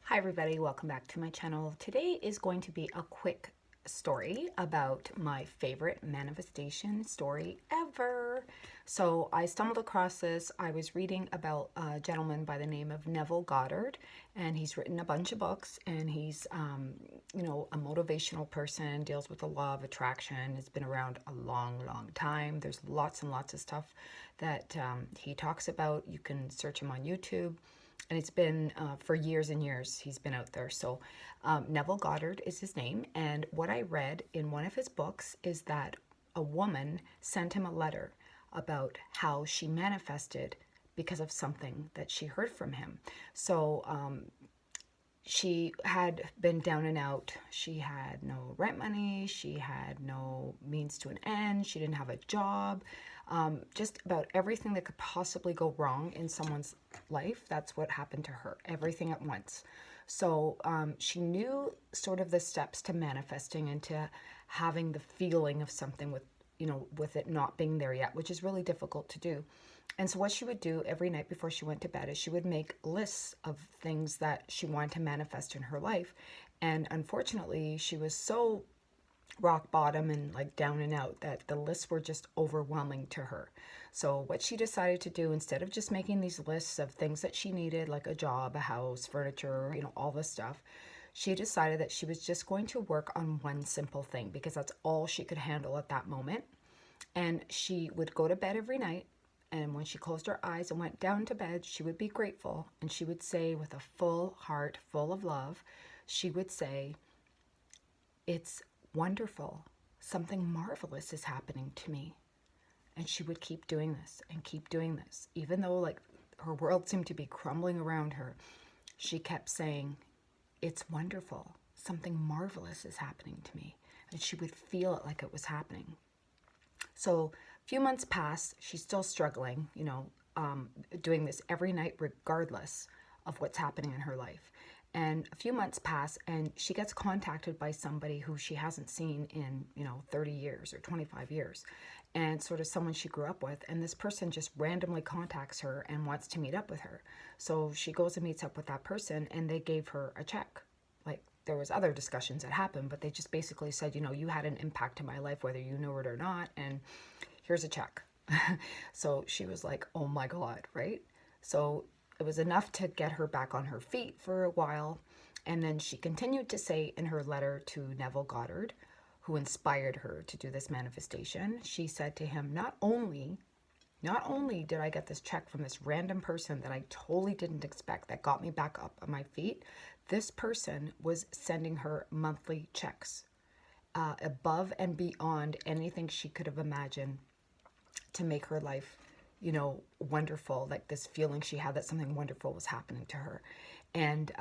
Hi everybody, welcome back to my channel. Today is going to be a quick story about my favorite manifestation story ever. So I stumbled across this. I was reading about a gentleman by the name of Neville Goddard, and he's written a bunch of books, and he's a motivational person, deals with the law of attraction, has been around a long time. There's lots and lots of stuff that he talks about. You can search him on YouTube, and it's been for years and years he's been out there. So Neville Goddard is his name, and what I read in one of his books is that a woman sent him a letter about how she manifested because of something that she heard from him. So she had been down and out. She had no rent money. She had no means to an end. She didn't have a job. Just about everything that could possibly go wrong in someone's life, that's what happened to her. Everything at once. So she knew sort of the steps to manifesting and to having the feeling of something with it not being there yet, which is really difficult to do. And so what she would do every night before she went to bed is she would make lists of things that she wanted to manifest in her life. And unfortunately, she was so rock bottom and like down and out that the lists were just overwhelming to her. So what she decided to do, instead of just making these lists of things that she needed, like a job, a house, furniture, all this stuff, she decided that she was just going to work on one simple thing because that's all she could handle at that moment. And she would go to bed every night, and when she closed her eyes and went down to bed, she would be grateful, and she would say with a full heart full of love, she would say, "It's wonderful. Something marvelous is happening to me." And she would keep doing this and keep doing this. Even though like her world seemed to be crumbling around her, she kept saying, "It's wonderful. Something marvelous is happening to me." And she would feel it like it was happening. So a few months pass, she's still struggling, doing this every night regardless of what's happening in her life. And a few months pass, and she gets contacted by somebody who she hasn't seen in 30 years or 25 years, and sort of someone she grew up with. And this person just randomly contacts her and wants to meet up with her. So she goes and meets up with that person, and they gave her a check. Like, there was other discussions that happened, but they just basically said, you had an impact in my life, whether you know it or not, and here's a check. So she was like, oh my God, right? So it was enough to get her back on her feet for a while. And then she continued to say in her letter to Neville Goddard, who inspired her to do this manifestation, she said to him, not only did I get this check from this random person that I totally didn't expect, that got me back up on my feet, this person was sending her monthly checks above and beyond anything she could have imagined to make her life, wonderful, like this feeling she had that something wonderful was happening to her. And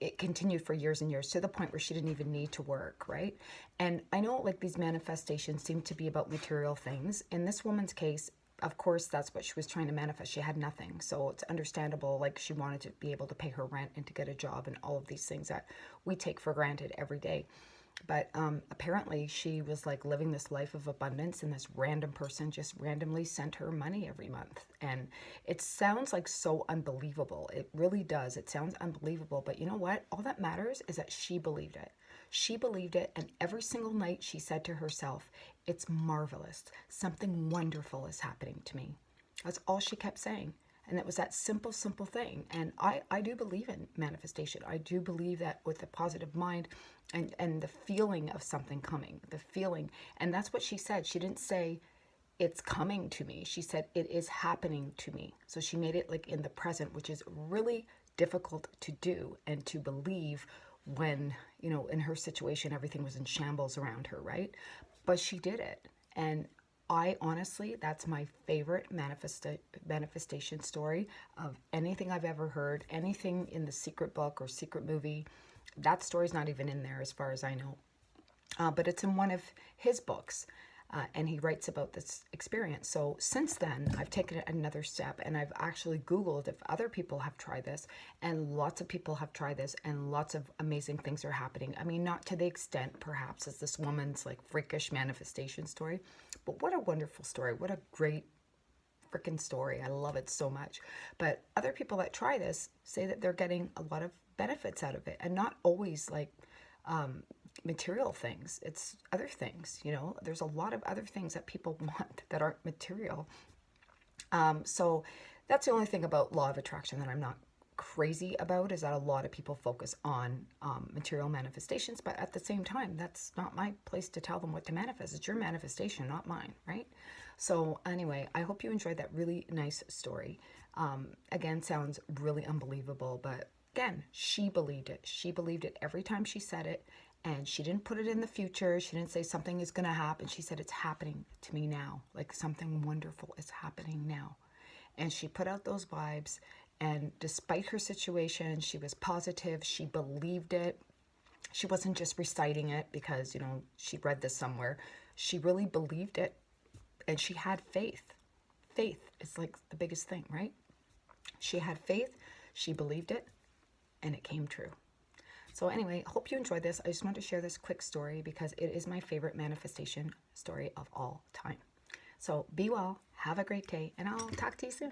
it continued for years and years, to the point where she didn't even need to work, right? And I know like these manifestations seem to be about material things. In this woman's case, of course, that's what she was trying to manifest. She had nothing. So it's understandable, like she wanted to be able to pay her rent and to get a job and all of these things that we take for granted every day. But apparently she was like living this life of abundance, and this random person just randomly sent her money every month. And it sounds like so unbelievable. It really does. It sounds unbelievable. But you know what? All that matters is that she believed it. She believed it, and every single night she said to herself, "It's marvelous. Something wonderful is happening to me." That's all she kept saying. And it was that simple thing. And I do believe in manifestation. I do believe that with a positive mind and the feeling of something coming, the feeling. And that's what she said. She didn't say, "It's coming to me." She said, "It is happening to me." So she made it like in the present, which is really difficult to do and to believe when, in her situation, everything was in shambles around her, right? But she did it. And I honestly, that's my favorite manifestation story of anything I've ever heard, anything in the secret book or secret movie. That story's not even in there as far as I know. But it's in one of his books. And he writes about this experience. So since then, I've taken it another step, and I've actually Googled if other people have tried this, and lots of people have tried this, and lots of amazing things are happening. I mean, not to the extent, perhaps, as this woman's like freakish manifestation story, but what a wonderful story. What a great freaking story. I love it so much. But other people that try this say that they're getting a lot of benefits out of it, and not always like material things. It's other things, you know. There's a lot of other things that people want that aren't material. So that's the only thing about law of attraction that I'm not crazy about, is that a lot of people focus on material manifestations, but at the same time, that's not my place to tell them what to manifest. It's your manifestation, not mine, right? So anyway, I hope you enjoyed that really nice story. Again, sounds really unbelievable, but again, she believed it. She believed it every time she said it, and she didn't put it in the future. She didn't say something is going to happen. She said it's happening to me now. Like something wonderful is happening now. And she put out those vibes, and despite her situation, she was positive. She believed it. She wasn't just reciting it because, you know, she read this somewhere. She really believed it, and she had faith. Faith is like the biggest thing, right? She had faith, she believed it, and it came true. So anyway, I hope you enjoyed this. I just wanted to share this quick story because it is my favorite manifestation story of all time. So be well, have a great day, and I'll talk to you soon.